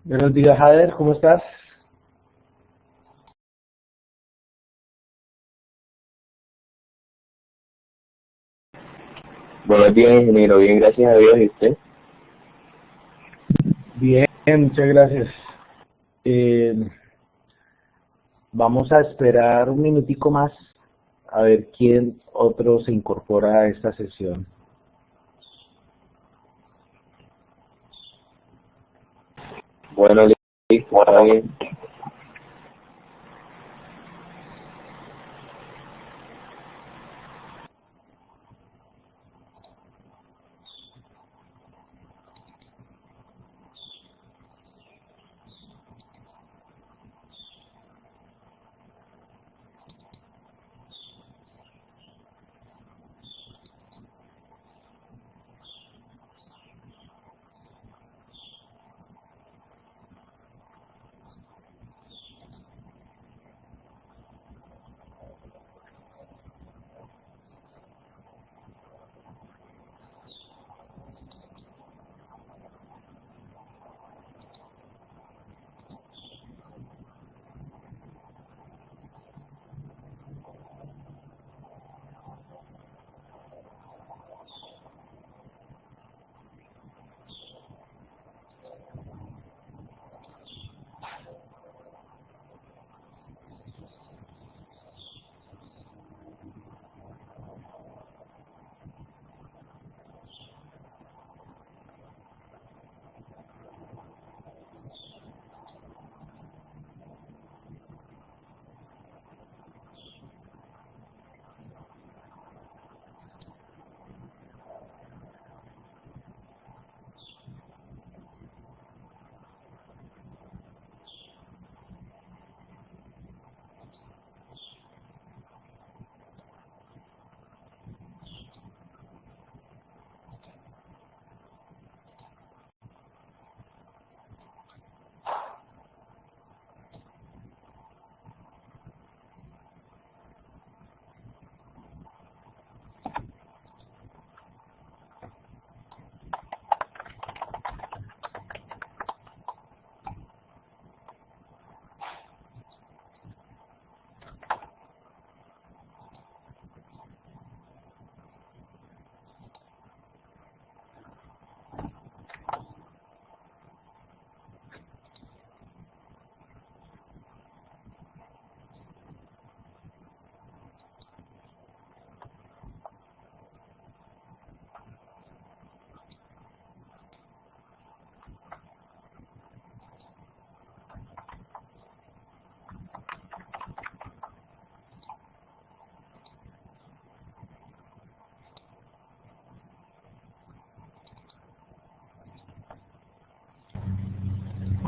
Buenos días, Jader, ¿cómo estás? Buenos días, ingeniero. Bien, gracias a Dios. ¿Y usted? Bien, muchas gracias. Eh, Vamos a esperar un minutico más a ver quién otro se incorpora a esta sesión. Bueno, listo, está bien.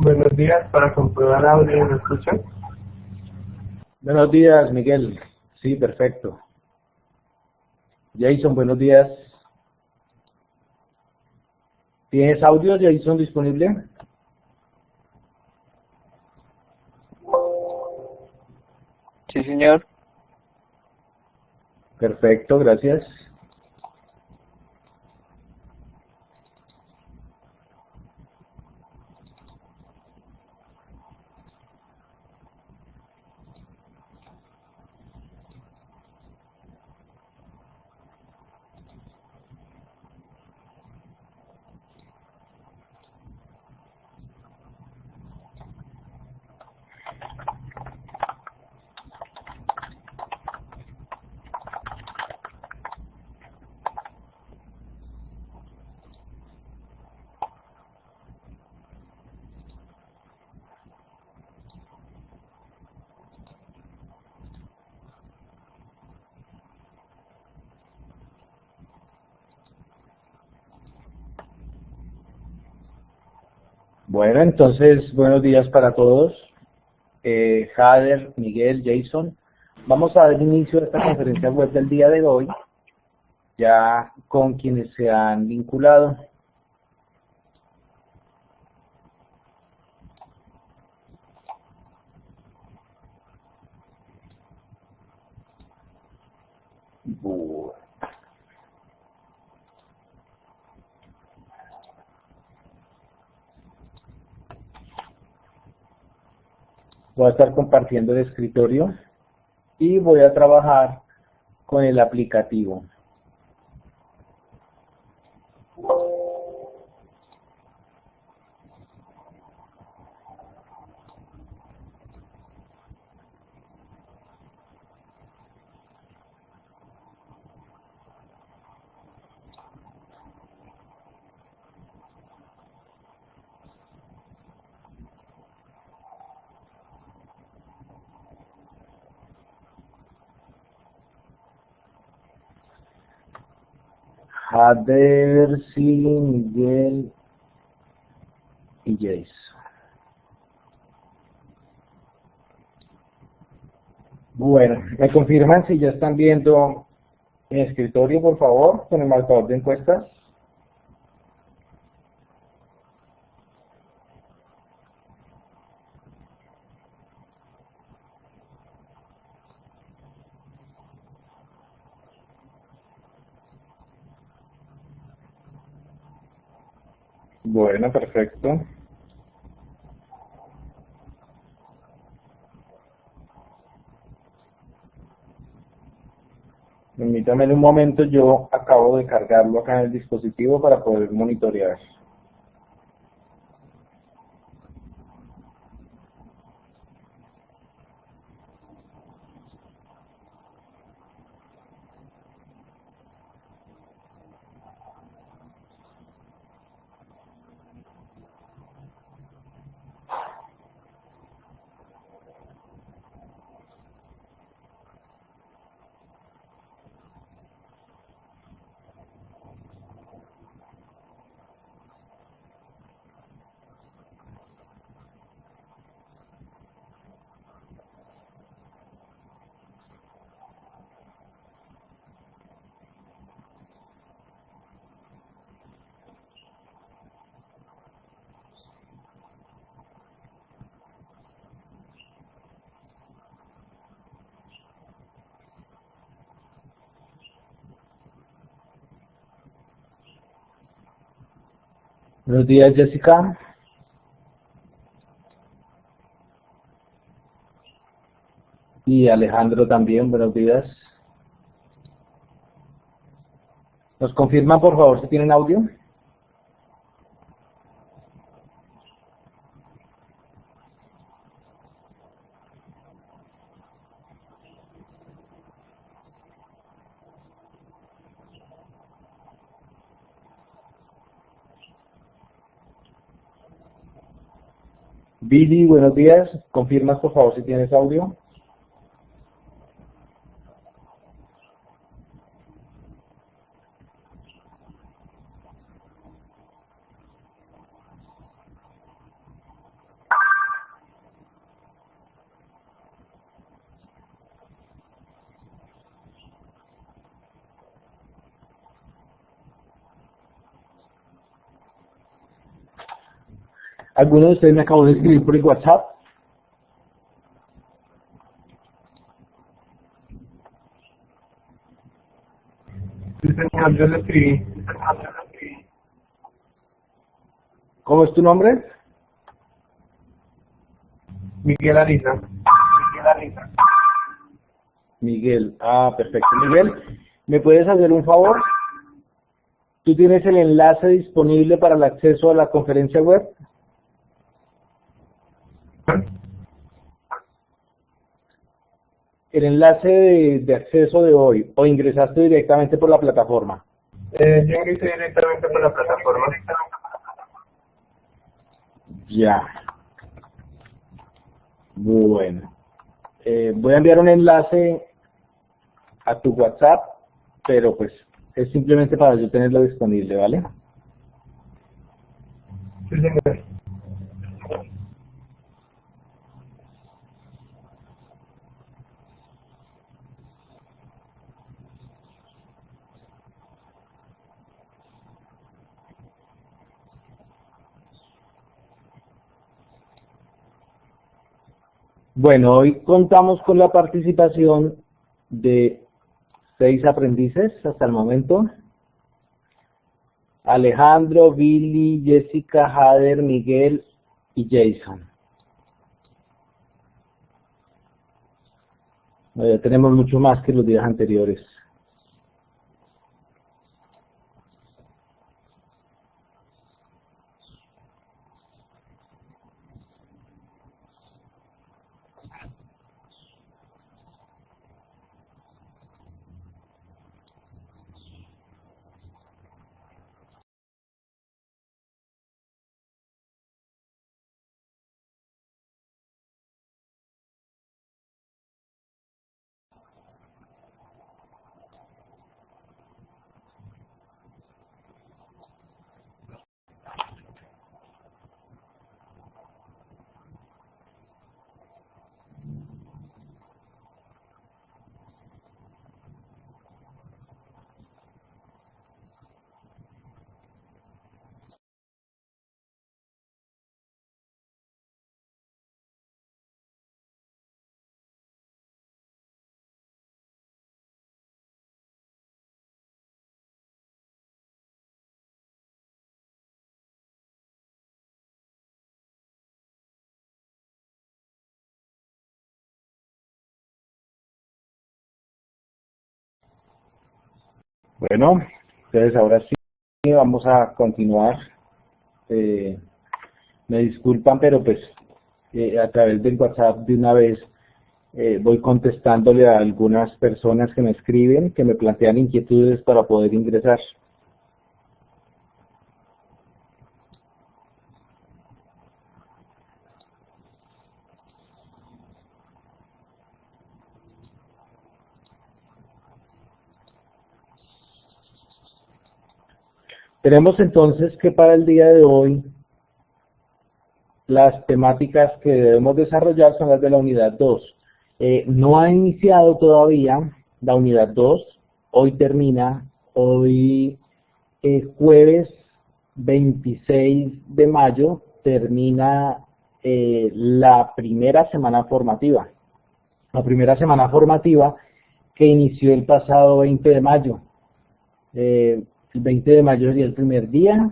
Buenos días, para comprobar audio, ¿me escuchan? Buenos días, Miguel. Sí, perfecto. Jason, buenos días. ¿Tienes audio, Jason, disponible? Sí, señor. Perfecto, gracias. Bueno, entonces, buenos días para todos. Jader, Miguel, Jason. Vamos a dar inicio a esta conferencia web del día de hoy, ya con quienes se han vinculado. Bu- Voy a estar compartiendo el escritorio y voy a trabajar con el aplicativo. Jader, Miguel y Jason. Bueno, ¿me confirman si ya están viendo mi escritorio, por favor, con el marcador de encuestas? Bueno, perfecto. Permítame un momento, yo acabo de cargarlo acá en el dispositivo para poder monitorear. Buenos días, Jessica. Y Alejandro también, buenos días. ¿Nos confirman, por favor, si tienen audio? Billy, buenos días. ¿Confirmas, por favor, si tienes audio? ¿Alguno de ustedes me acabó de escribir por el WhatsApp? Sí, señor, yo le escribí. ¿Cómo es tu nombre? Miguel Ariza. Miguel. Ah, perfecto. Miguel, ¿me puedes hacer un favor? ¿Tú tienes el enlace disponible para el acceso a la conferencia web? El enlace de acceso de hoy, o ingresaste directamente por la plataforma. Yo ingresé directamente por la plataforma. Ya. Bueno. Voy a enviar un enlace a tu WhatsApp, pero pues es simplemente para yo tenerlo disponible, ¿vale? Sí, señor. Bueno, hoy contamos con la participación de 6 aprendices hasta el momento. Alejandro, Billy, Jessica, Jader, Miguel y Jason. Tenemos mucho más que los días anteriores. Bueno, entonces ahora sí vamos a continuar. Me disculpan, pero pues a través del WhatsApp de una vez voy contestándole a algunas personas que me escriben, que me plantean inquietudes para poder ingresar. Tenemos entonces que para el día de hoy las temáticas que debemos desarrollar son las de la unidad 2. No ha iniciado todavía la unidad 2, hoy termina, hoy jueves 26 de mayo termina la primera semana formativa. La primera semana formativa que inició el pasado 20 de mayo. El 20 de mayo sería el primer día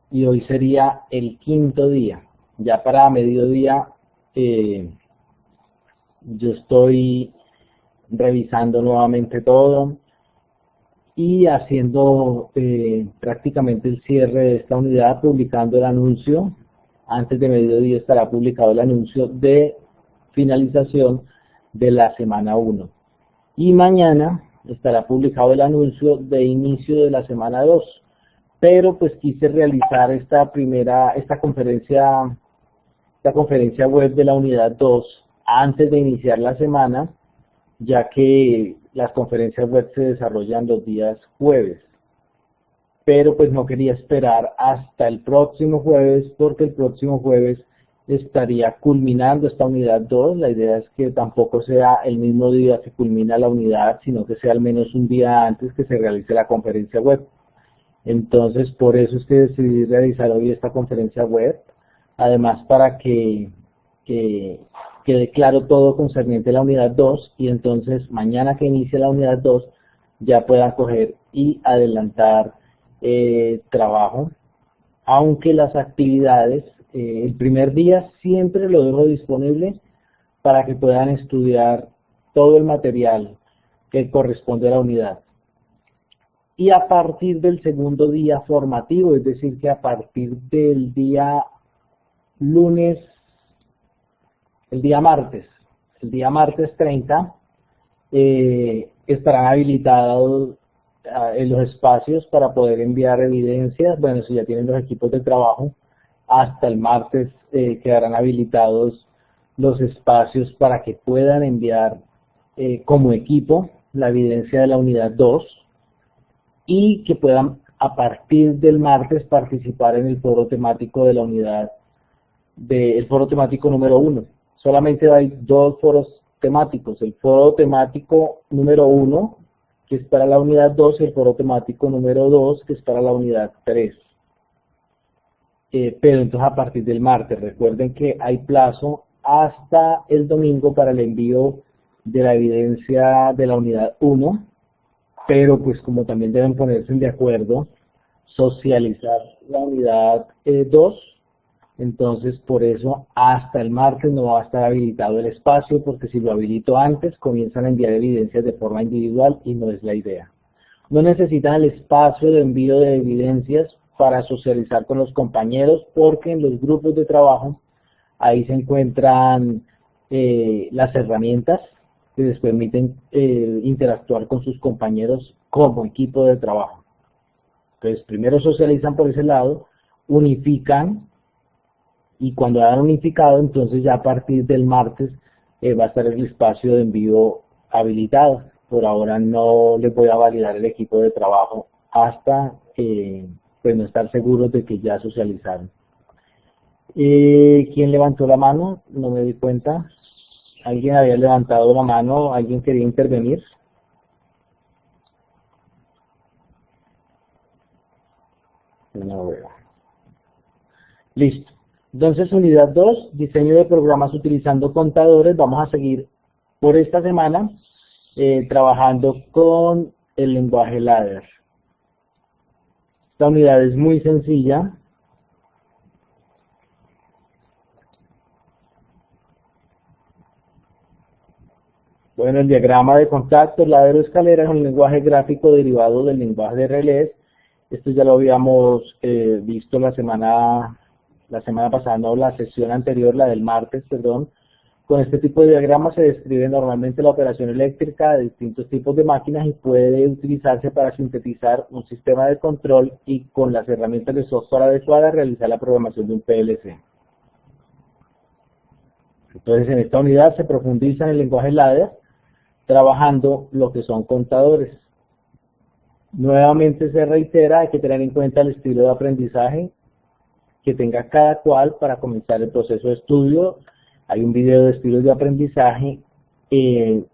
y hoy sería el quinto día. Ya para mediodía yo estoy revisando nuevamente todo y haciendo prácticamente el cierre de esta unidad, publicando el anuncio. Antes de mediodía estará publicado el anuncio de finalización de la semana 1. Y mañana estará publicado el anuncio de inicio de la semana 2. Pero pues quise realizar esta conferencia web de la unidad 2 antes de iniciar la semana, ya que las conferencias web se desarrollan los días jueves. Pero pues no quería esperar hasta el próximo jueves, porque el próximo jueves estaría culminando esta unidad 2. La idea es que tampoco sea el mismo día que culmina la unidad, sino que sea al menos un día antes que se realice la conferencia web. Entonces, por eso es que decidí realizar hoy esta conferencia web, además para que quede claro todo concerniente a la unidad 2, y entonces mañana que inicie la unidad 2 ya puedan coger y adelantar trabajo, aunque las actividades, el primer día siempre lo dejo disponible para que puedan estudiar todo el material que corresponde a la unidad. Y a partir del segundo día formativo, es decir, que a partir del día lunes, el día martes 30, estarán habilitados en los espacios para poder enviar evidencias. Bueno, si ya tienen los equipos de trabajo, hasta el martes quedarán habilitados los espacios para que puedan enviar como equipo la evidencia de la unidad 2 y que puedan a partir del martes participar en el foro temático de la unidad, del foro temático número 1. Solamente hay 2 foros temáticos, el foro temático número 1, que es para la unidad 2, y el foro temático número 2, que es para la unidad 3. Pero entonces a partir del martes, recuerden que hay plazo hasta el domingo para el envío de la evidencia de la unidad 1, pero pues como también deben ponerse de acuerdo, socializar la unidad 2 Entonces, por eso, hasta el martes no va a estar habilitado el espacio, porque si lo habilito antes, comienzan a enviar evidencias de forma individual y no es la idea. No necesitan el espacio de envío de evidencias para socializar con los compañeros, porque en los grupos de trabajo, ahí se encuentran las herramientas que les permiten interactuar con sus compañeros como equipo de trabajo. Entonces, primero socializan por ese lado, unifican, y cuando hayan unificado, entonces ya a partir del martes va a estar el espacio de envío habilitado. Por ahora no les voy a validar el equipo de trabajo hasta pues no estar seguros de que ya socializaron. ¿Quién levantó la mano? No me di cuenta. ¿Alguien había levantado la mano? ¿Alguien quería intervenir? No veo. Listo. Entonces, unidad 2, diseño de programas utilizando contadores. Vamos a seguir por esta semana trabajando con el lenguaje ladder. Esta unidad es muy sencilla. Bueno, el diagrama de contacto, ladder o escalera es un lenguaje gráfico derivado del lenguaje de relés. Esto ya lo habíamos visto la semana pasada, no, la sesión anterior, la del martes, perdón. Con este tipo de diagrama se describe normalmente la operación eléctrica de distintos tipos de máquinas y puede utilizarse para sintetizar un sistema de control y con las herramientas de software adecuadas realizar la programación de un PLC. Entonces, en esta unidad se profundiza en el lenguaje ladder, trabajando lo que son contadores. Nuevamente se reitera, hay que tener en cuenta el estilo de aprendizaje que tenga cada cual para comenzar el proceso de estudio. Hay un video de estilos de aprendizaje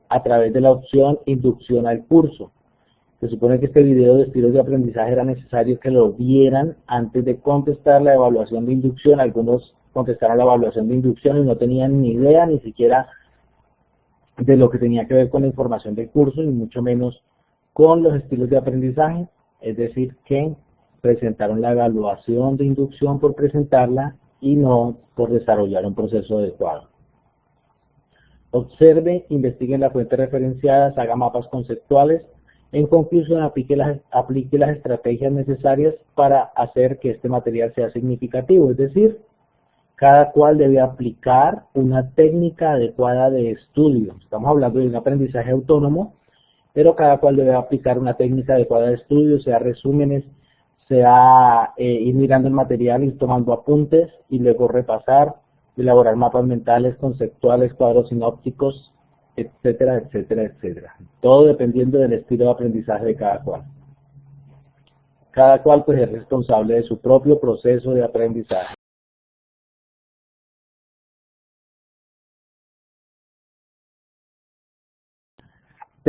a través de la opción inducción al curso. Se supone que este video de estilos de aprendizaje era necesario que lo vieran antes de contestar la evaluación de inducción. Algunos contestaron la evaluación de inducción y no tenían ni idea ni siquiera de lo que tenía que ver con la información del curso y mucho menos con los estilos de aprendizaje, es decir, que presentaron la evaluación de inducción por presentarla y no por desarrollar un proceso adecuado. Observe, investigue en la fuente referenciada, haga mapas conceptuales. En conclusión, aplique las estrategias necesarias para hacer que este material sea significativo, es decir, cada cual debe aplicar una técnica adecuada de estudio. Estamos hablando de un aprendizaje autónomo, pero cada cual debe aplicar una técnica adecuada de estudio, sea resúmenes, sea ir mirando el material, ir tomando apuntes y luego repasar, elaborar mapas mentales, conceptuales, cuadros sinópticos, etcétera, etcétera, etcétera. Todo dependiendo del estilo de aprendizaje de cada cual. Cada cual pues es responsable de su propio proceso de aprendizaje.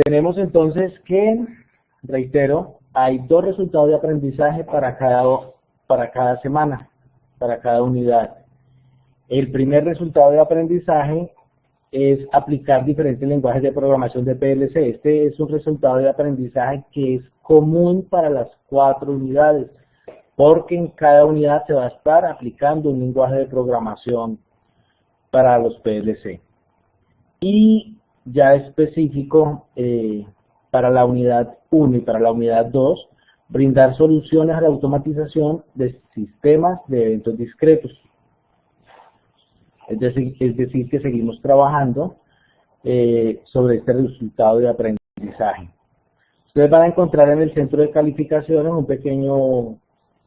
Tenemos entonces que, reitero, hay dos resultados de aprendizaje para cada semana, para cada unidad. El primer resultado de aprendizaje es aplicar diferentes lenguajes de programación de PLC. Este es un resultado de aprendizaje que es común para las 4 unidades, porque en cada unidad se va a estar aplicando un lenguaje de programación para los PLC. Y ya específico para la unidad 1 y para la unidad 2, brindar soluciones a la automatización de sistemas de eventos discretos. Es decir, que seguimos trabajando sobre este resultado de aprendizaje. Ustedes van a encontrar en el centro de calificaciones un pequeño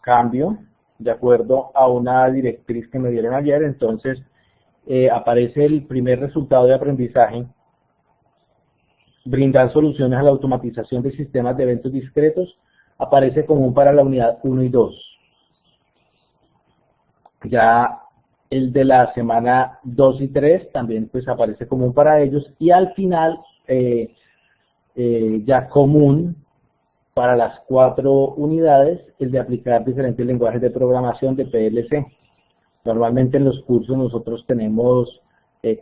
cambio de acuerdo a una directriz que me dieron ayer. Entonces aparece el primer resultado de aprendizaje: brindar soluciones a la automatización de sistemas de eventos discretos. Aparece común para la unidad 1 y 2. Ya el de la semana 2 y 3 también pues aparece común para ellos. Y al final ya común para las 4 unidades el de aplicar diferentes lenguajes de programación de PLC. Normalmente en los cursos nosotros tenemos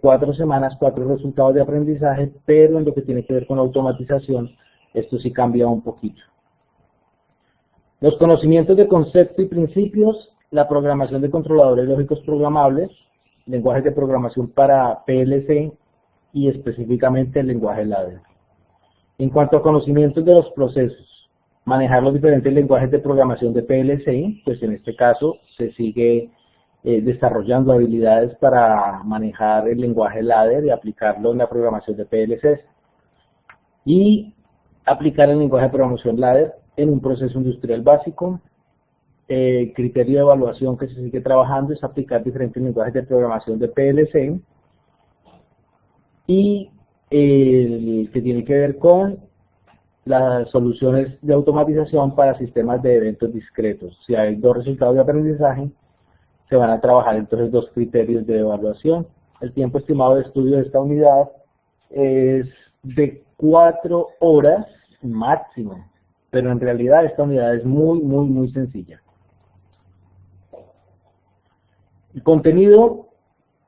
4 semanas, 4 resultados de aprendizaje, pero en lo que tiene que ver con automatización, esto sí cambia un poquito. Los conocimientos de concepto y principios, la programación de controladores lógicos programables, lenguajes de programación para PLC y específicamente el lenguaje ladder. En cuanto a conocimientos de los procesos, manejar los diferentes lenguajes de programación de PLC, pues en este caso se sigue desarrollando habilidades para manejar el lenguaje ladder y aplicarlo en la programación de PLCs. Y aplicar el lenguaje de programación ladder en un proceso industrial básico. Criterio de evaluación que se sigue trabajando es aplicar diferentes lenguajes de programación de PLC y el que tiene que ver con las soluciones de automatización para sistemas de eventos discretos. Si hay dos resultados de aprendizaje, se van a trabajar entonces dos criterios de evaluación. El tiempo estimado de estudio de esta unidad es de 4 horas máximo, pero en realidad esta unidad es muy sencilla. El contenido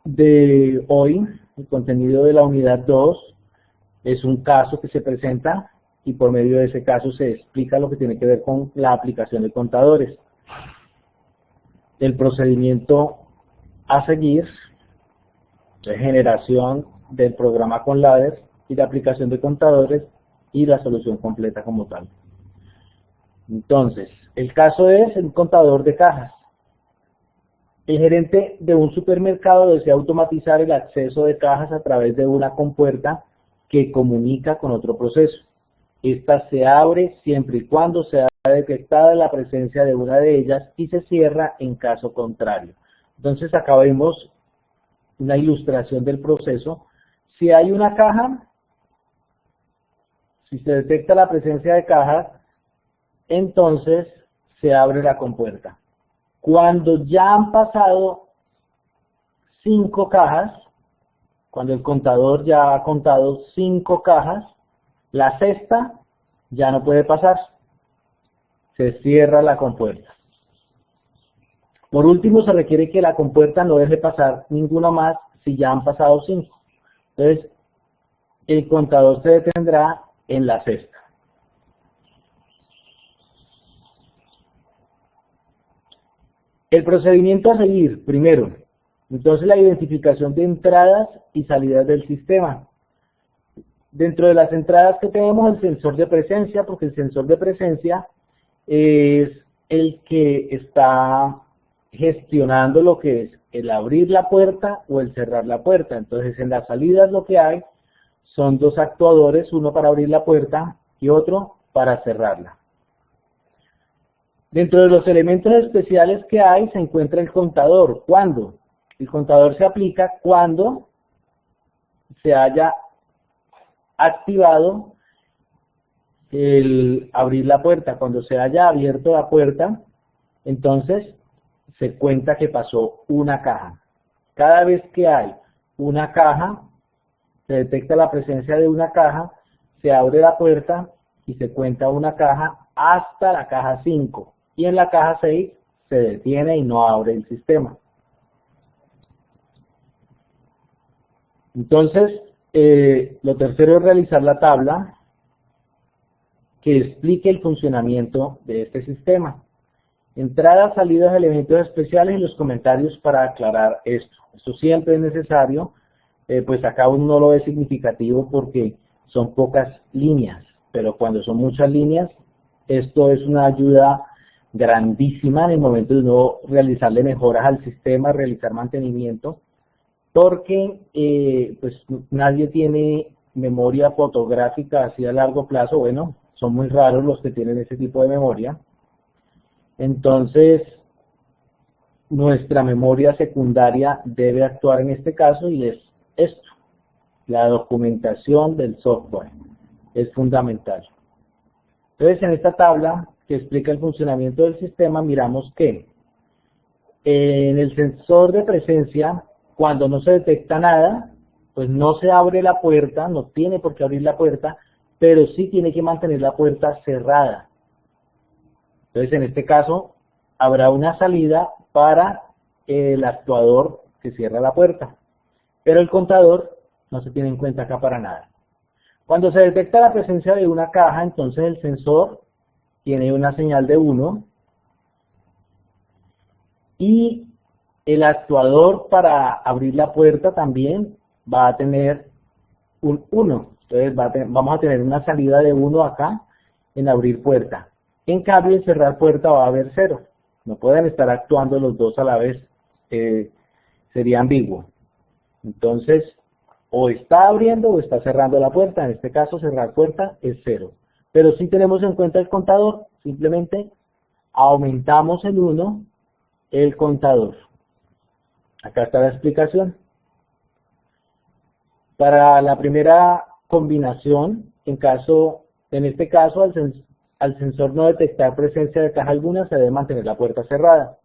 de hoy, el contenido de la unidad 2, es un caso que se presenta y por medio de ese caso se explica lo que tiene que ver con la aplicación de contadores. El procedimiento a seguir, de generación del programa con ladder y la aplicación de contadores y la solución completa como tal. Entonces, el caso es el contador de cajas. El gerente de un supermercado desea automatizar el acceso de cajas a través de una compuerta que comunica con otro proceso. Esta se abre siempre y cuando sea detectada la presencia de una de ellas y se cierra en caso contrario. Entonces acá vemos una ilustración del proceso. Si hay una caja, si se detecta la presencia de cajas, entonces se abre la compuerta. Cuando ya han pasado 5 cajas, cuando el contador ya ha contado 5 cajas, la sexta ya no puede pasar. Se cierra la compuerta. Por último, se requiere que la compuerta no deje pasar ninguna más si ya han pasado 5. Entonces, el contador se detendrá en la sexta. El procedimiento a seguir, primero, entonces la identificación de entradas y salidas del sistema. Dentro de las entradas que tenemos el sensor de presencia, porque el sensor de presencia es el que está gestionando lo que es el abrir la puerta o el cerrar la puerta. Entonces en las salidas lo que hay son dos actuadores, uno para abrir la puerta y otro para cerrarla. Dentro de los elementos especiales que hay se encuentra el contador. ¿Cuándo? El contador se aplica cuando se haya activado el abrir la puerta. Cuando se haya abierto la puerta, entonces se cuenta que pasó una caja. Cada vez que hay una caja, se detecta la presencia de una caja, se abre la puerta y se cuenta una caja hasta la caja 5. Y en la caja 6 se detiene y no abre el sistema. Entonces, lo tercero es realizar la tabla que explique el funcionamiento de este sistema. Entradas, salidas, elementos especiales y los comentarios para aclarar esto. Esto siempre es necesario, pues acá uno no lo ve significativo porque son pocas líneas, pero cuando son muchas líneas, esto es una ayuda grandísima en el momento de uno realizarle mejoras al sistema, realizar mantenimiento, porque pues nadie tiene memoria fotográfica así a largo plazo. Bueno, son muy raros los que tienen ese tipo de memoria. Entonces, nuestra memoria secundaria debe actuar en este caso y es esto, la documentación del software, es fundamental. Entonces, en esta tabla que explica el funcionamiento del sistema, miramos que en el sensor de presencia, cuando no se detecta nada, pues no se abre la puerta, no tiene por qué abrir la puerta, pero sí tiene que mantener la puerta cerrada. Entonces, en este caso, habrá una salida para el actuador que cierra la puerta, pero el contador no se tiene en cuenta acá para nada. Cuando se detecta la presencia de una caja, entonces el sensor tiene una señal de 1 Y el actuador para abrir la puerta también va a tener un 1. Entonces vamos a tener una salida de 1 acá en abrir puerta. En cambio, en cerrar puerta va a haber 0. No pueden estar actuando los dos a la vez. Sería ambiguo. Entonces, o está abriendo o está cerrando la puerta. En este caso, cerrar puerta es 0. Pero si tenemos en cuenta el contador, simplemente aumentamos el 1, el contador. Acá está la explicación. Para la primera combinación, en este caso, al sensor no detectar presencia de caja alguna, se debe mantener la puerta cerrada.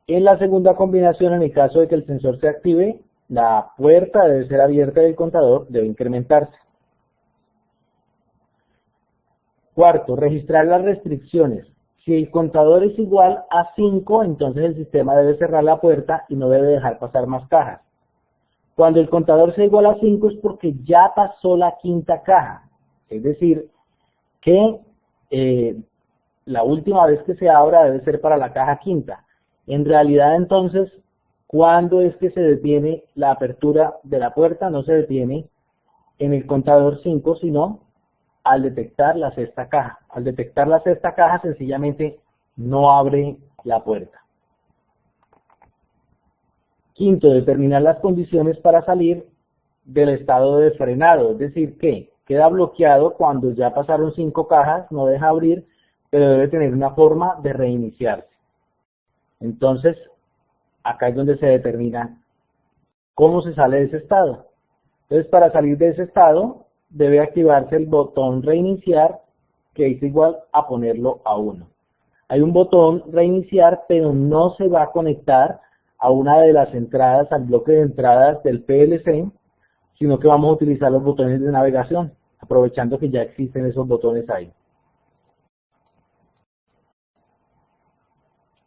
En la segunda combinación, en el caso de que el sensor se active, la puerta debe ser abierta y el contador debe incrementarse. Cuarto, registrar las restricciones. Si el contador es igual a 5, entonces el sistema debe cerrar la puerta y no debe dejar pasar más cajas. Cuando el contador sea igual a 5 es porque ya pasó la quinta caja. Es decir, que la última vez que se abra debe ser para la caja quinta. En realidad, entonces, ¿cuándo es que se detiene la apertura de la puerta? No se detiene en el contador 5, sino al detectar la sexta caja. Al detectar la sexta caja, sencillamente no abre la puerta. Quinto, determinar las condiciones para salir del estado de frenado. Es decir, que queda bloqueado cuando ya pasaron 5 cajas, no deja abrir, pero debe tener una forma de reiniciarse. Entonces, acá es donde se determina cómo se sale de ese estado. Entonces, para salir de ese estado, debe activarse el botón reiniciar, que es igual a ponerlo a 1. Hay un botón reiniciar, pero no se va a conectar a una de las entradas, al bloque de entradas del PLC, sino que vamos a utilizar los botones de navegación, aprovechando que ya existen esos botones ahí.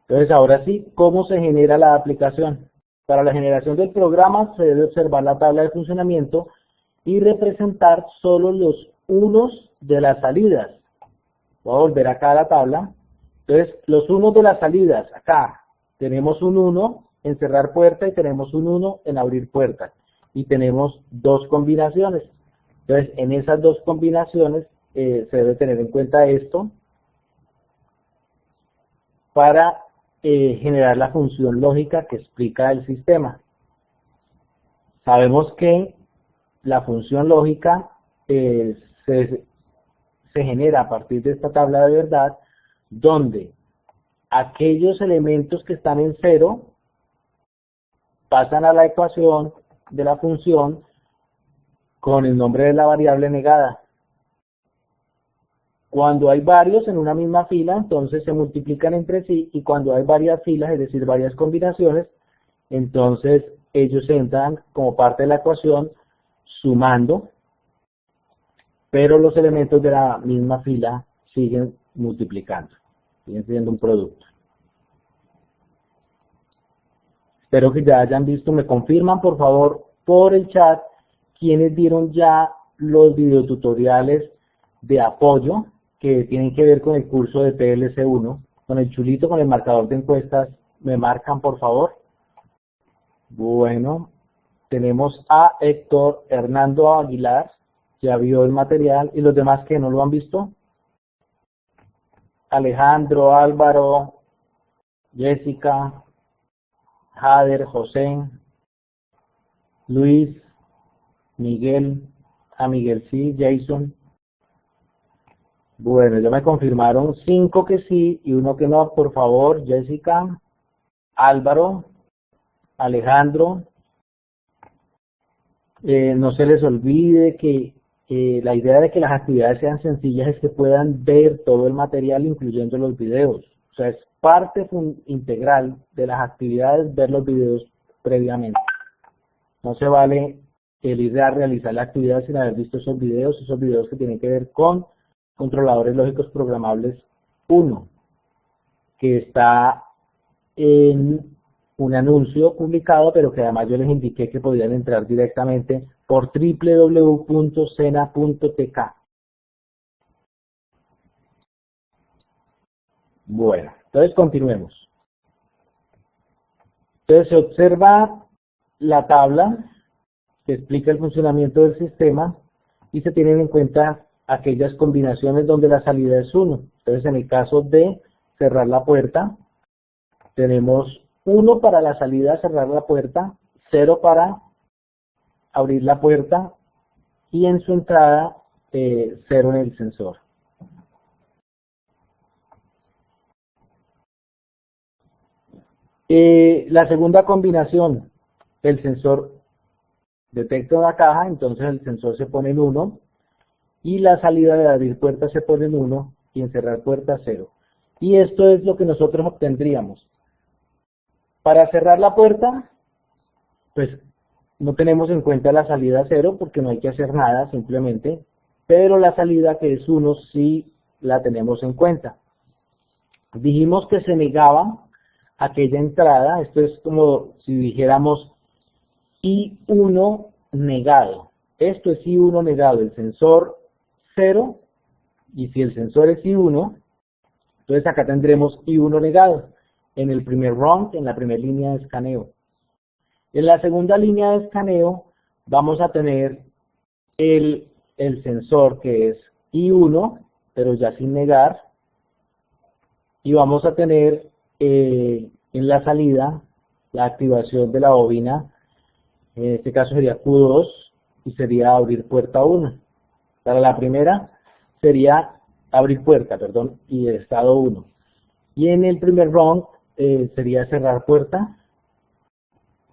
Entonces, ahora sí, ¿cómo se genera la aplicación? Para la generación del programa se debe observar la tabla de funcionamiento y representar solo los unos de las salidas. Voy a volver acá a la tabla. Entonces, los unos de las salidas, acá tenemos un 1 en cerrar puerta y tenemos un 1 en abrir puerta. Y tenemos dos combinaciones. Entonces, en esas dos combinaciones se debe tener en cuenta esto para generar la función lógica que explica el sistema. Sabemos que la función lógica se genera a partir de esta tabla de verdad, donde aquellos elementos que están en 0 pasan a la ecuación de la función con el nombre de la variable negada. Cuando hay varios en una misma fila, entonces se multiplican entre sí, y cuando hay varias filas, es decir, varias combinaciones, entonces ellos entran como parte de la ecuación sumando, pero los elementos de la misma fila siguen multiplicando, siguen siendo un producto. Espero que ya hayan visto, me confirman por favor por el chat quienes vieron ya los videotutoriales de apoyo que tienen que ver con el curso de PLC1, con el chulito, con el marcador de encuestas. ¿Me marcan por favor? Bueno, tenemos a Héctor Hernando Aguilar, ya vio el material, y los demás que no lo han visto. Alejandro, Álvaro, Jessica, Jader, José, Luis, Miguel, a Miguel sí, Jason. Bueno, ya me confirmaron 5 que sí y 1 que no. Por favor, Jessica, Álvaro, Alejandro. No se les olvide que la idea de que las actividades sean sencillas es que puedan ver todo el material, incluyendo los videos. O sea, es parte integral de las actividades ver los videos previamente. No se vale el ir a realizar la actividad sin haber visto esos videos que tienen que ver con controladores lógicos programables 1, que está en un anuncio publicado, pero que además yo les indiqué que podían entrar directamente por www.cena.tk. Bueno, entonces continuemos. Entonces se observa la tabla que explica el funcionamiento del sistema y se tienen en cuenta aquellas combinaciones donde la salida es 1. Entonces en el caso de cerrar la puerta, tenemos 1 para la salida, cerrar la puerta, 0 para abrir la puerta y en su entrada 0 en el sensor. La segunda combinación, el sensor detecta una caja, entonces el sensor se pone en 1 y la salida de abrir puerta se pone en 1 y en cerrar puerta 0. Y esto es lo que nosotros obtendríamos. Para cerrar la puerta, pues no tenemos en cuenta la salida 0 porque no hay que hacer nada simplemente, pero la salida que es 1 sí la tenemos en cuenta. Dijimos que se negaba aquella entrada, esto es como si dijéramos I1 negado. Esto es I1 negado, el sensor 0, y si el sensor es I1, entonces acá tendremos I1 negado en el primer run, en la primera línea de escaneo. En la segunda línea de escaneo vamos a tener el sensor que es I1, pero ya sin negar, y vamos a tener en la salida la activación de la bobina, en este caso sería Q2 y sería abrir puerta 1. Para la primera sería abrir puerta, perdón, y estado 1. Y en el primer round sería cerrar puerta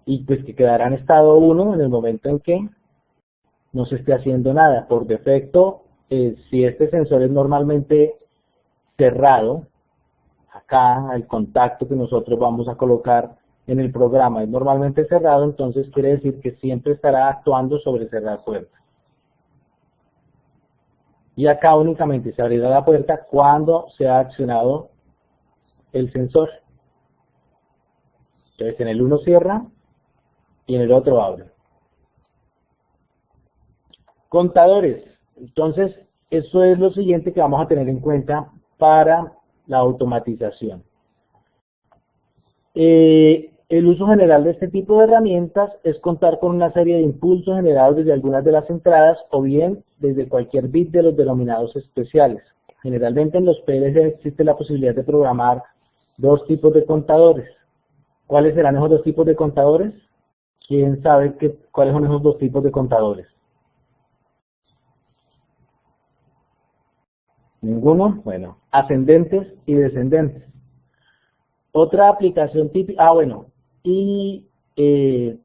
y pues que quedará en estado 1 en el momento en que no se esté haciendo nada. Por defecto, si este sensor es normalmente cerrado, acá el contacto que nosotros vamos a colocar en el programa es normalmente cerrado, entonces quiere decir que siempre estará actuando sobre cerrar puerta. Y acá únicamente se abrirá la puerta cuando se ha accionado el sensor. Entonces en el uno cierra y en el otro abre. Contadores. Entonces eso es lo siguiente que vamos a tener en cuenta para la automatización. El uso general de este tipo de herramientas es contar con una serie de impulsos generados desde algunas de las entradas o bien desde cualquier bit de los denominados especiales. Generalmente en los PLC existe la posibilidad de programar dos tipos de contadores. ¿Cuáles serán esos dos tipos de contadores? ¿Quién sabe cuáles son esos dos tipos de contadores? ¿Ninguno? Bueno, ascendentes y descendentes. Otra aplicación típica, y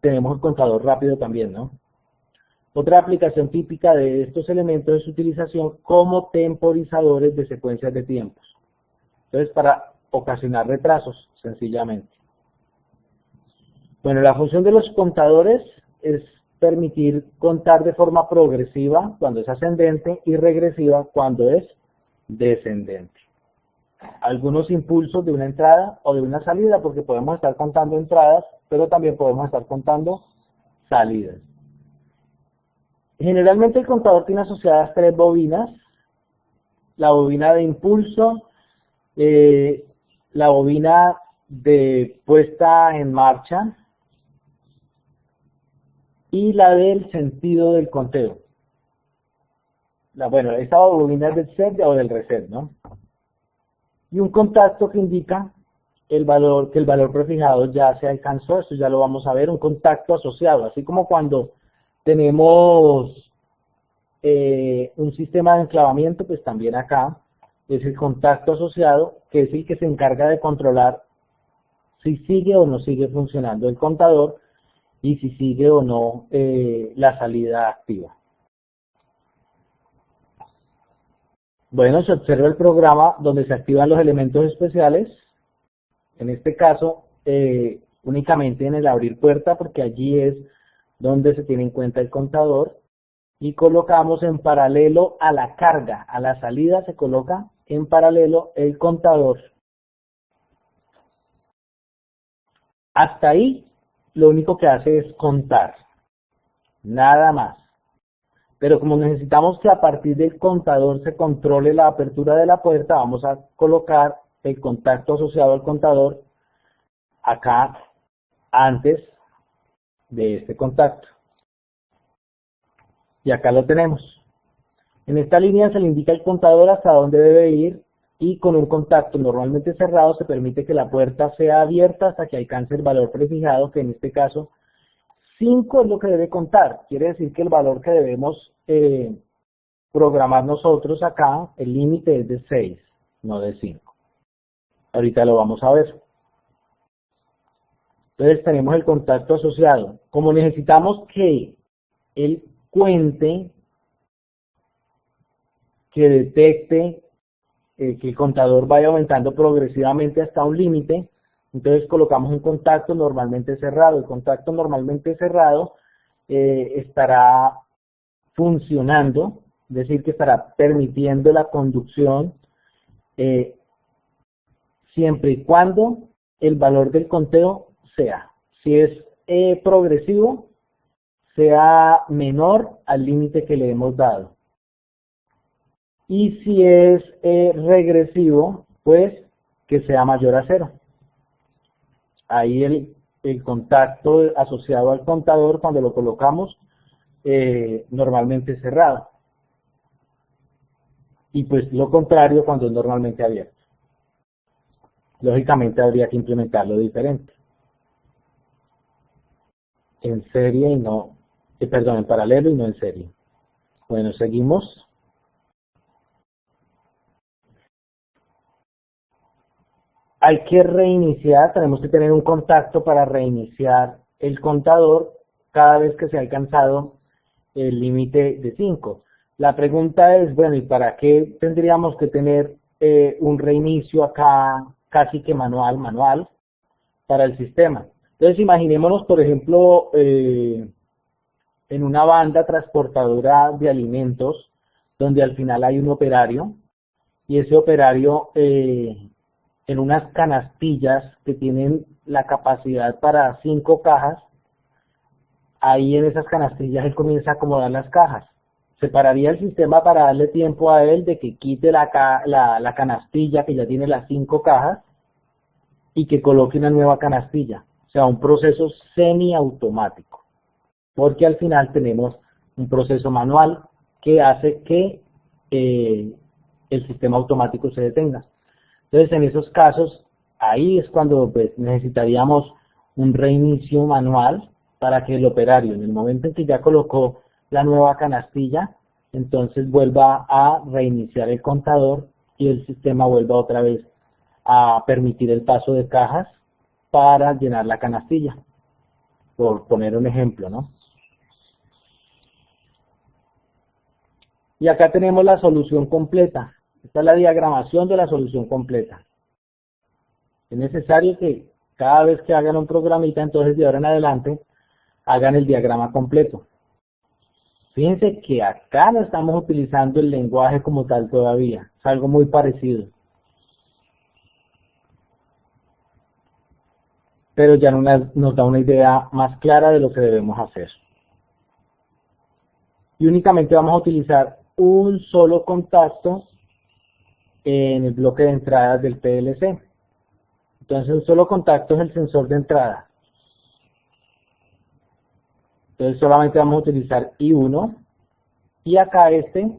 tenemos el contador rápido también, ¿no? Otra aplicación típica de estos elementos es su utilización como temporizadores de secuencias de tiempos. Entonces, para ocasionar retrasos, sencillamente. Bueno, la función de los contadores es permitir contar de forma progresiva cuando es ascendente y regresiva cuando es descendente. Algunos impulsos de una entrada o de una salida, porque podemos estar contando entradas, pero también podemos estar contando salidas. Generalmente el contador tiene asociadas tres bobinas: la bobina de impulso, la bobina de puesta en marcha y la del sentido del conteo. Esta bobina es del set o del reset, ¿no? Y un contacto que indica que el valor prefijado ya se alcanzó. Esto ya lo vamos a ver, un contacto asociado, así como cuando tenemos un sistema de enclavamiento, pues también acá es el contacto asociado, que es el que se encarga de controlar si sigue o no sigue funcionando el contador y si sigue o no la salida activa. Bueno, se observa el programa donde se activan los elementos especiales, en este caso únicamente en el abrir puerta, porque allí es donde se tiene en cuenta el contador, y colocamos en paralelo a la carga, a la salida se coloca en paralelo el contador. Hasta ahí lo único que hace es contar, nada más. Pero como necesitamos que a partir del contador se controle la apertura de la puerta, vamos a colocar el contacto asociado al contador acá antes de este contacto. Y acá lo tenemos. En esta línea se le indica el contador hasta dónde debe ir, y con un contacto normalmente cerrado se permite que la puerta sea abierta hasta que alcance el valor prefijado, que en este caso 5 es lo que debe contar. Quiere decir que el valor que debemos programar nosotros acá, el límite es de 6, no de 5. Ahorita lo vamos a ver. Entonces tenemos el contacto asociado. Como necesitamos que él cuente, que detecte que el contador vaya aumentando progresivamente hasta un límite, entonces colocamos un contacto normalmente cerrado. El contacto normalmente cerrado estará funcionando, es decir, que estará permitiendo la conducción siempre y cuando el valor del conteo sea, si es progresivo, sea menor al límite que le hemos dado. Y si es regresivo, pues que sea mayor a 0. Ahí el contacto asociado al contador, cuando lo colocamos, normalmente cerrado. Y pues lo contrario cuando es normalmente abierto. Lógicamente habría que implementarlo diferente. En serie y no, perdón, en paralelo y no en serie. Bueno, seguimos. Hay que reiniciar, tenemos que tener un contacto para reiniciar el contador cada vez que se ha alcanzado el límite de 5. La pregunta es, bueno, ¿y para qué tendríamos que tener un reinicio acá casi que manual para el sistema? Entonces imaginémonos, por ejemplo, en una banda transportadora de alimentos, donde al final hay un operario, y ese operario en unas canastillas que tienen la capacidad para 5 cajas, ahí en esas canastillas él comienza a acomodar las cajas. Separaría el sistema para darle tiempo a él de que quite la canastilla que ya tiene las 5 cajas y que coloque una nueva canastilla. O sea, un proceso semiautomático. Porque al final tenemos un proceso manual que hace que el sistema automático se detenga. Entonces, en esos casos, ahí es cuando pues, necesitaríamos un reinicio manual para que el operario, en el momento en que ya colocó la nueva canastilla, entonces vuelva a reiniciar el contador y el sistema vuelva otra vez a permitir el paso de cajas para llenar la canastilla, por poner un ejemplo, ¿no? Y acá tenemos la solución completa. Esta es la diagramación de la solución completa. Es necesario que cada vez que hagan un programita, entonces de ahora en adelante, hagan el diagrama completo. Fíjense que acá no estamos utilizando el lenguaje como tal todavía. Es algo muy parecido. Pero ya nos da una idea más clara de lo que debemos hacer. Y únicamente vamos a utilizar un solo contacto en el bloque de entradas del PLC. Entonces un solo contacto es el sensor de entrada. Entonces solamente vamos a utilizar I1 y acá este,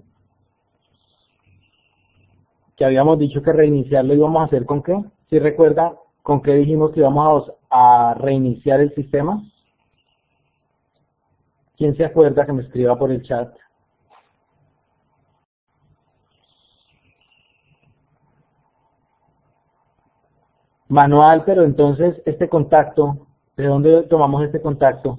que habíamos dicho que reiniciarlo íbamos a hacer con qué. ¿Sí recuerdan con qué dijimos que íbamos a reiniciar el sistema? ¿Quién se acuerda que me escriba por el chat? Manual, pero entonces este contacto, ¿de dónde tomamos este contacto?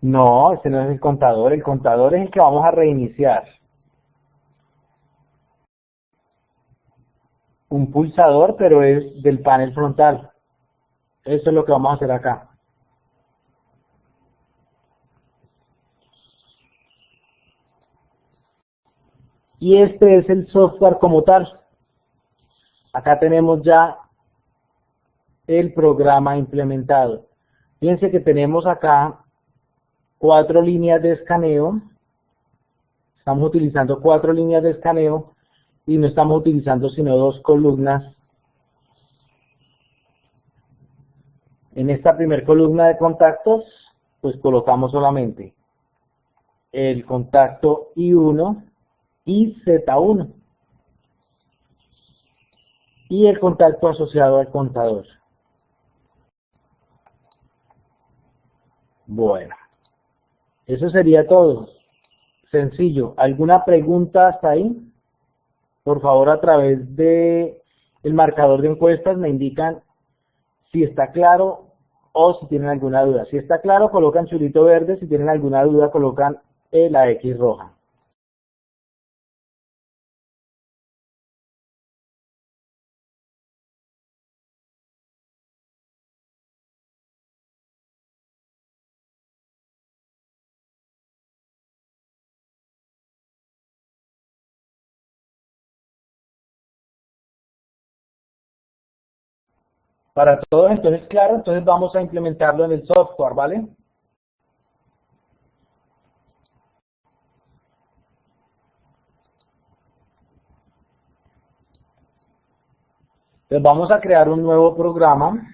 No, ese no es el contador es el que vamos a reiniciar. Un pulsador, pero es del panel frontal. Eso es lo que vamos a hacer acá. Y este es el software como tal. Acá tenemos ya el programa implementado. Fíjense que tenemos acá 4 líneas de escaneo. Estamos utilizando 4 líneas de escaneo y no estamos utilizando sino 2 columnas. En esta primera columna de contactos, pues colocamos solamente el contacto I1 y Z1 y el contacto asociado al contador. Bueno, eso sería todo. Sencillo. ¿Alguna pregunta hasta ahí? Por favor, a través de el marcador de encuestas me indican si está claro o si tienen alguna duda. Si está claro, colocan chulito verde. Si tienen alguna duda, colocan la X roja. Para todos, entonces, claro, entonces vamos a implementarlo en el software, ¿vale? Entonces vamos a crear un nuevo programa.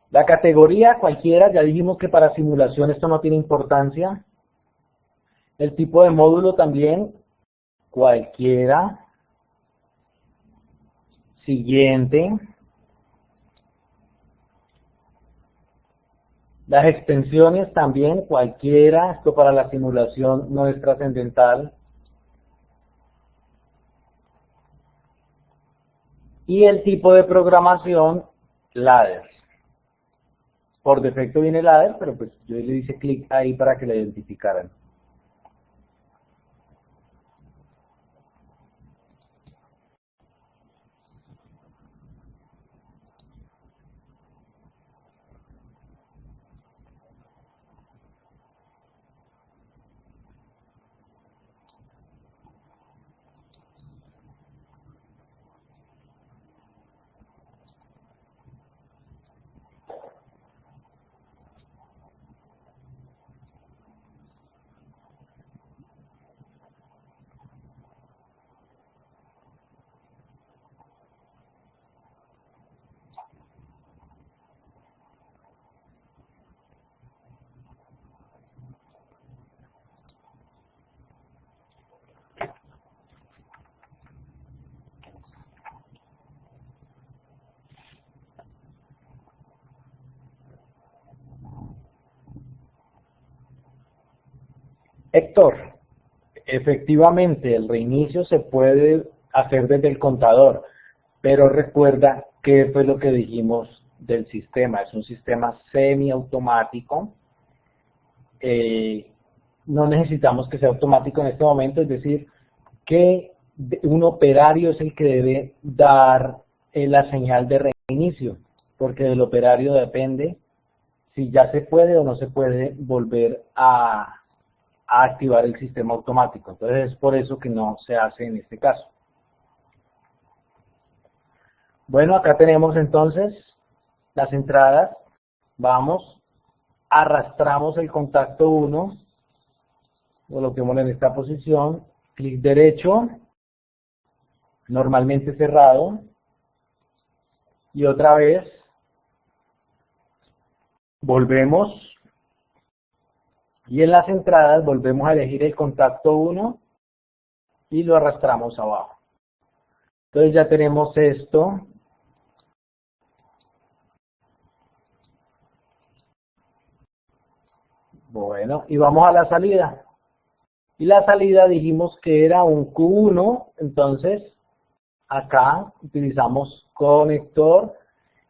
La categoría cualquiera, ya dijimos que para simulación esto no tiene importancia. El tipo de módulo también, cualquiera. Siguiente. Las extensiones también, cualquiera. Esto para la simulación no es trascendental. Y el tipo de programación, ladder. Por defecto viene ladder, pero pues yo le hice clic ahí para que la identificaran. Héctor, efectivamente el reinicio se puede hacer desde el contador, pero recuerda qué fue lo que dijimos del sistema. Es un sistema semiautomático. No necesitamos que sea automático en este momento, es decir, que un operario es el que debe dar la señal de reinicio, porque del operario depende si ya se puede o no se puede volver a activar el sistema automático. Entonces es por eso que no se hace en este caso. Bueno, acá tenemos entonces las entradas. Vamos, arrastramos el contacto 1, coloquémoslo en esta posición, clic derecho, normalmente cerrado, y otra vez volvemos. Y en las entradas volvemos a elegir el contacto 1 y lo arrastramos abajo. Entonces ya tenemos esto. Bueno, y vamos a la salida. Y la salida dijimos que era un Q1, entonces acá utilizamos conector.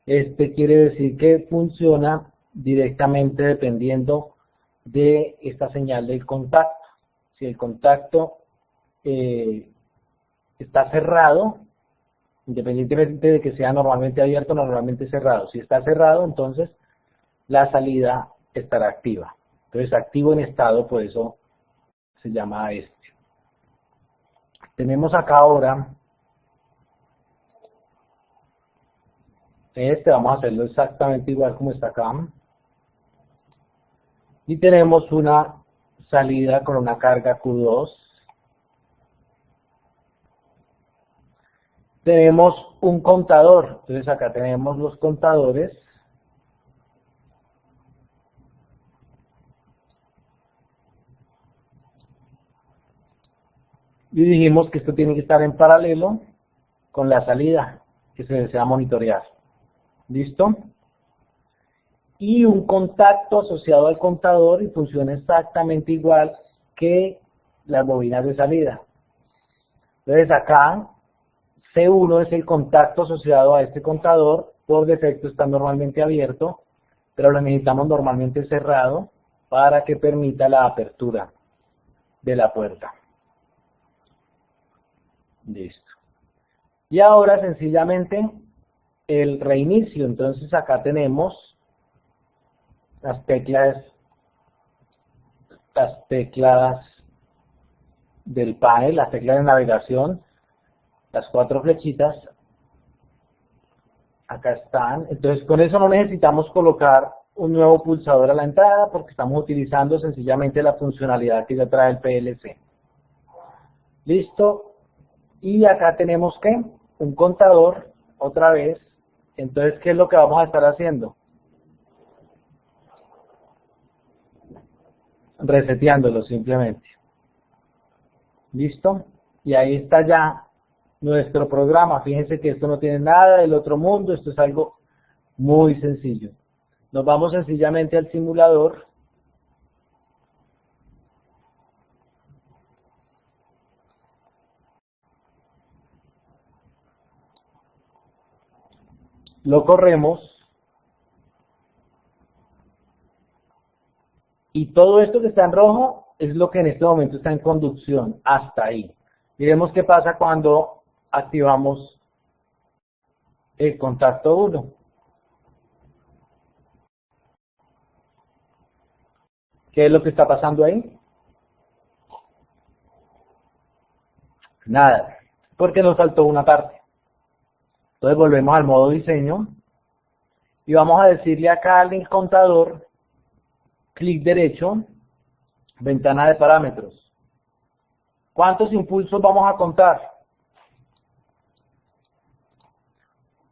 Este quiere decir que funciona directamente dependiendo de esta señal del contacto. Si el contacto está cerrado, independientemente de que sea normalmente abierto o normalmente cerrado, si está cerrado, entonces la salida estará activa. Entonces activo en estado, por eso se llama este. Tenemos acá ahora vamos a hacerlo exactamente igual como está acá. Y tenemos una salida con una carga Q2. Tenemos un contador, entonces acá tenemos los contadores. Y dijimos que esto tiene que estar en paralelo con la salida que se desea monitorear. ¿Listo? Y un contacto asociado al contador y funciona exactamente igual que las bobinas de salida. Entonces acá C1 es el contacto asociado a este contador, por defecto está normalmente abierto, pero lo necesitamos normalmente cerrado para que permita la apertura de la puerta. Listo. Y ahora sencillamente el reinicio. Entonces acá tenemos las teclas del panel, las teclas de navegación, las 4 flechitas. Acá están. Entonces con eso no necesitamos colocar un nuevo pulsador a la entrada porque estamos utilizando sencillamente la funcionalidad que ya trae el PLC. Listo. Y acá tenemos que un contador otra vez. Entonces, ¿qué es lo que vamos a estar haciendo? Reseteándolo simplemente. ¿Listo? Y ahí está ya nuestro programa. Fíjense que esto no tiene nada del otro mundo, esto es algo muy sencillo. Nos vamos sencillamente al simulador. Lo corremos. Y todo esto que está en rojo es lo que en este momento está en conducción, hasta ahí. Miremos qué pasa cuando activamos el contacto 1. ¿Qué es lo que está pasando ahí? Nada, porque nos saltó una parte. Entonces volvemos al modo diseño y vamos a decirle acá al contador, clic derecho, ventana de parámetros. ¿Cuántos impulsos vamos a contar?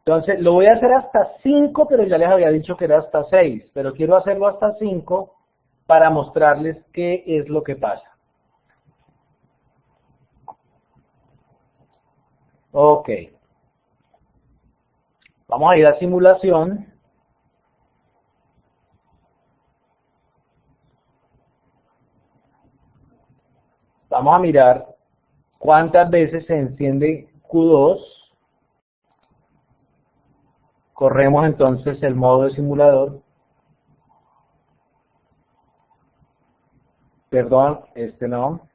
Entonces lo voy a hacer hasta 5, pero ya les había dicho que era hasta 6, pero quiero hacerlo hasta 5 para mostrarles qué es lo que pasa. Ok. Vamos a ir a simulación. Vamos a mirar cuántas veces se enciende Q2. Corremos entonces el modo de simulador. Perdón, este no.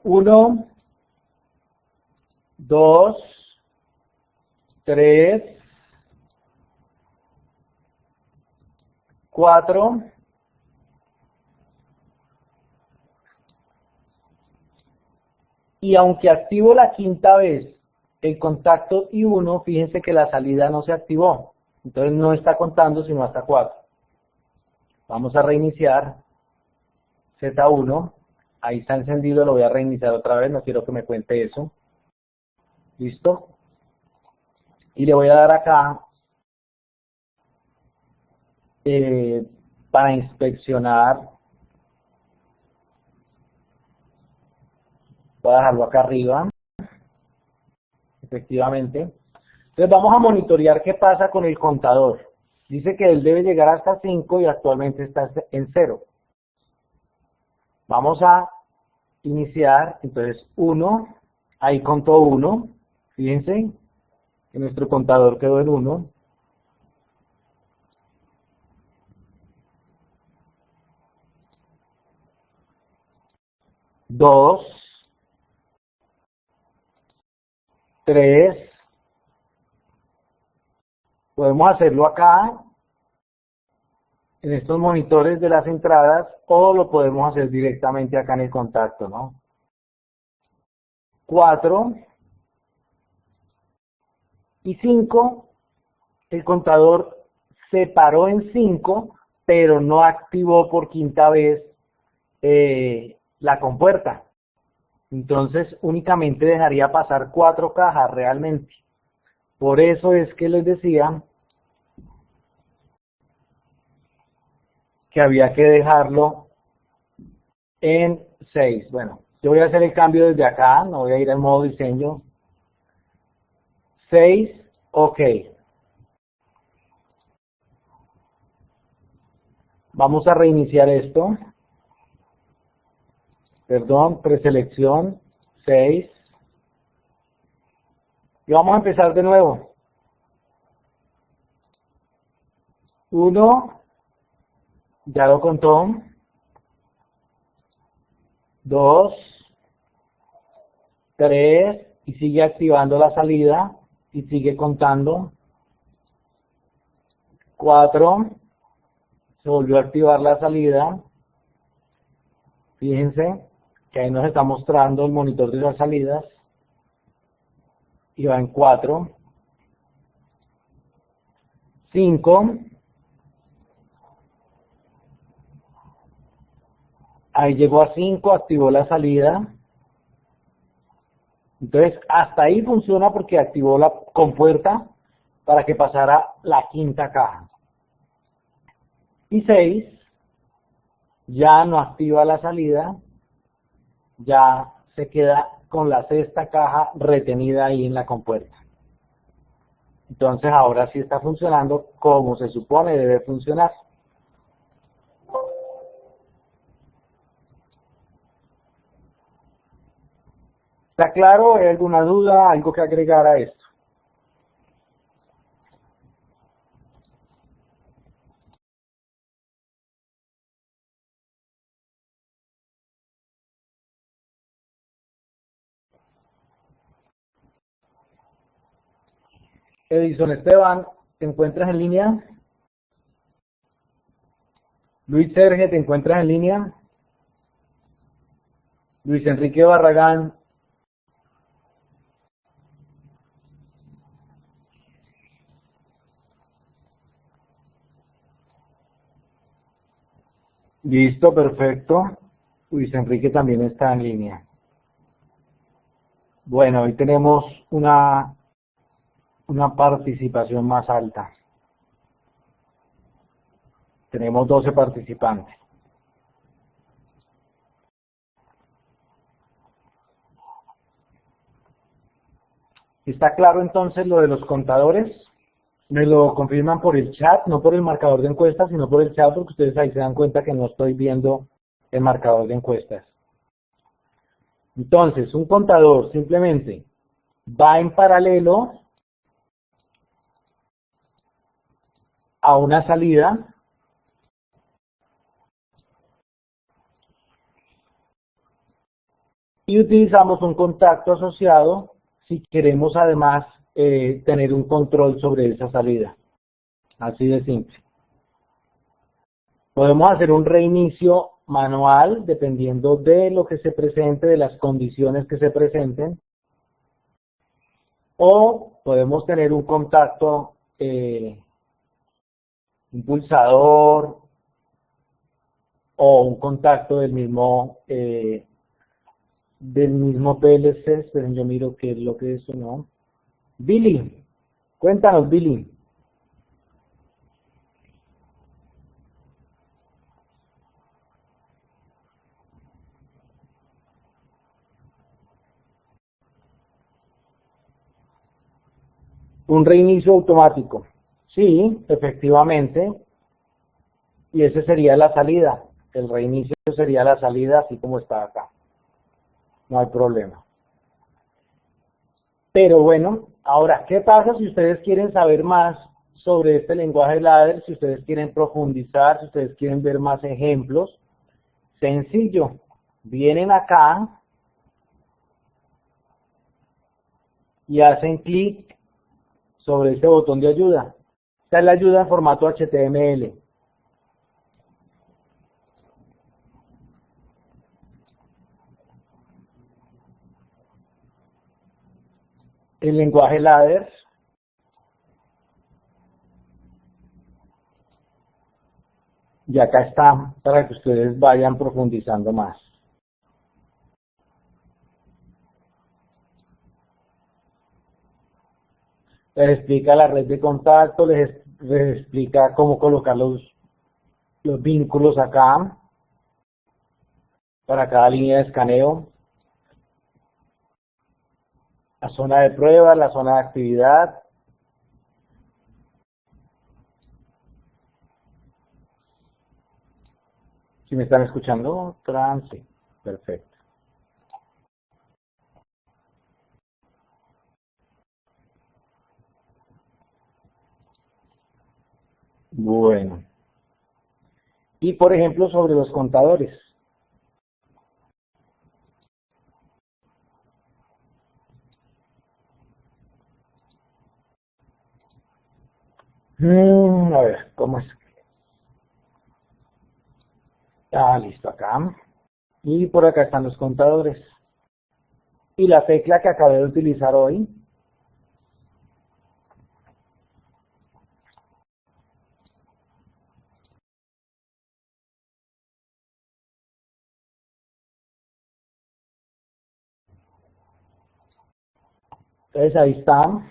1, 2, 3, 4. Y aunque activo la quinta vez el contacto I1, fíjense que la salida no se activó. Entonces no está contando sino hasta 4. Vamos a reiniciar Z1. Ahí está encendido, lo voy a reiniciar otra vez, no quiero que me cuente eso. ¿Listo? Y le voy a dar acá para inspeccionar. Voy a dejarlo acá arriba. Efectivamente. Entonces vamos a monitorear qué pasa con el contador. Dice que él debe llegar hasta 5 y actualmente está en 0. Vamos a iniciar. Entonces 1, ahí contó 1. Fíjense que nuestro contador quedó en 1. 2, 3. Podemos hacerlo acá, en estos monitores de las entradas, o lo podemos hacer directamente acá en el contacto, ¿no? 4. Y 5, el contador se paró en 5, pero no activó por quinta vez la compuerta. Entonces únicamente dejaría pasar 4 cajas realmente. Por eso es que les decía que había que dejarlo en 6. Bueno, yo voy a hacer el cambio desde acá, no voy a ir al modo diseño. 6, ok. Vamos a reiniciar esto. Perdón, preselección, 6. Y vamos a empezar de nuevo. 1, ya lo contó. 2, 3, y sigue activando la salida y sigue contando. 4, se volvió a activar la salida. Fíjense que ahí nos está mostrando el monitor de las salidas y va en 4. 5, ahí llegó a 5, activó la salida. Entonces hasta ahí funciona porque activó la compuerta para que pasara la quinta caja. Y 6, ya no activa la salida, ya se queda con la sexta caja retenida ahí en la compuerta. Entonces ahora sí está funcionando como se supone debe funcionar. ¿Está claro? ¿Hay alguna duda? ¿Algo que agregar a esto? Edison Esteban, ¿te encuentras en línea? Luis Sergio, ¿te encuentras en línea? Luis Enrique Barragán. Listo, perfecto. Luis Enrique también está en línea. Bueno, hoy tenemos una participación más alta. Tenemos 12 participantes. ¿Está claro entonces lo de los contadores? Me lo confirman por el chat, no por el marcador de encuestas, sino por el chat, porque ustedes ahí se dan cuenta que no estoy viendo el marcador de encuestas. Entonces, un contador simplemente va en paralelo a una salida y utilizamos un contacto asociado si queremos además tener un control sobre esa salida. Así de simple. Podemos hacer un reinicio manual dependiendo de lo que se presente, de las condiciones que se presenten. O podemos tener un contacto, un pulsador o un contacto del mismo PLC. Esperen, yo miro qué es lo que es o no. Billy, cuéntanos, Billy. Un reinicio automático. Sí, efectivamente. Y ese sería la salida. El reinicio sería la salida así como está acá. No hay problema. Pero bueno, ahora, ¿qué pasa si ustedes quieren saber más sobre este lenguaje ladder? Si ustedes quieren profundizar, si ustedes quieren ver más ejemplos. Sencillo. Vienen acá y hacen clic sobre este botón de ayuda. Esta es la ayuda en formato HTML. El lenguaje ladder Y acá está para que ustedes vayan profundizando más. Les explica la red de contacto, les explica cómo colocar los vínculos acá para cada línea de escaneo, la zona de prueba, la zona de actividad. ¿Sí me están escuchando? Trance. Perfecto. Bueno. Y por ejemplo, sobre los contadores. A ver, ¿cómo es? Ah, listo, acá. Y por acá están los contadores. Y la tecla que acabé de utilizar hoy. Entonces ahí están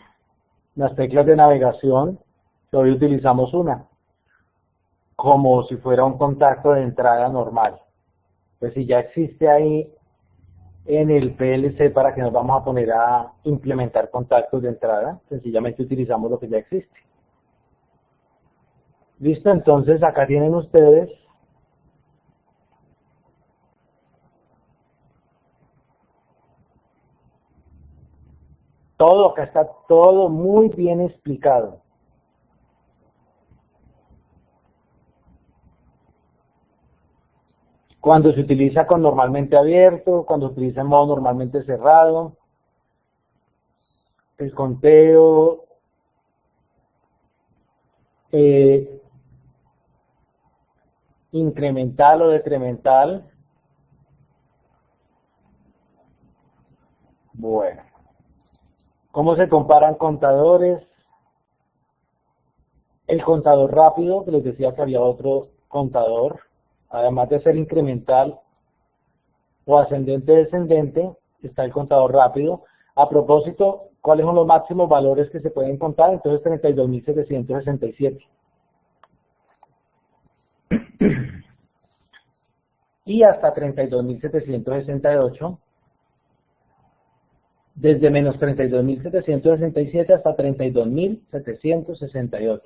las teclas de navegación. Hoy utilizamos una, como si fuera un contacto de entrada normal. Pues si ya existe ahí en el PLC, para que nos vamos a poner a implementar contactos de entrada, sencillamente utilizamos lo que ya existe. Listo, entonces acá tienen ustedes todo, acá está todo muy bien explicado. Cuando se utiliza con normalmente abierto, cuando se utiliza en modo normalmente cerrado, el conteo, incremental o decremental. Bueno, ¿cómo se comparan contadores? El contador rápido, que les decía que había otro contador, además de ser incremental o ascendente-descendente, está el contador rápido. A propósito, ¿cuáles son los máximos valores que se pueden contar? Entonces 32.767. Y hasta 32.768. Desde menos 32.767 hasta 32.768.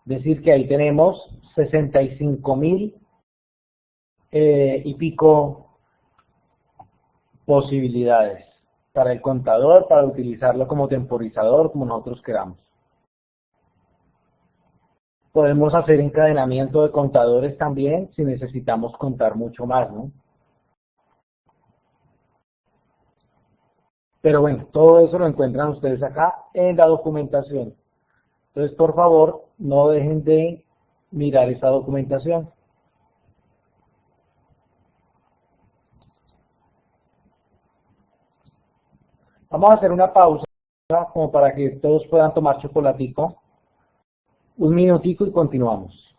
Es decir, que ahí tenemos 65.000 y pico posibilidades para el contador, para utilizarlo como temporizador, como nosotros queramos. Podemos hacer encadenamiento de contadores también si necesitamos contar mucho más, ¿no? Pero bueno, todo eso lo encuentran ustedes acá en la documentación. Entonces, por favor, no dejen de mirar esa documentación. Vamos a hacer una pausa como para que todos puedan tomar chocolatico. Un minutico y continuamos.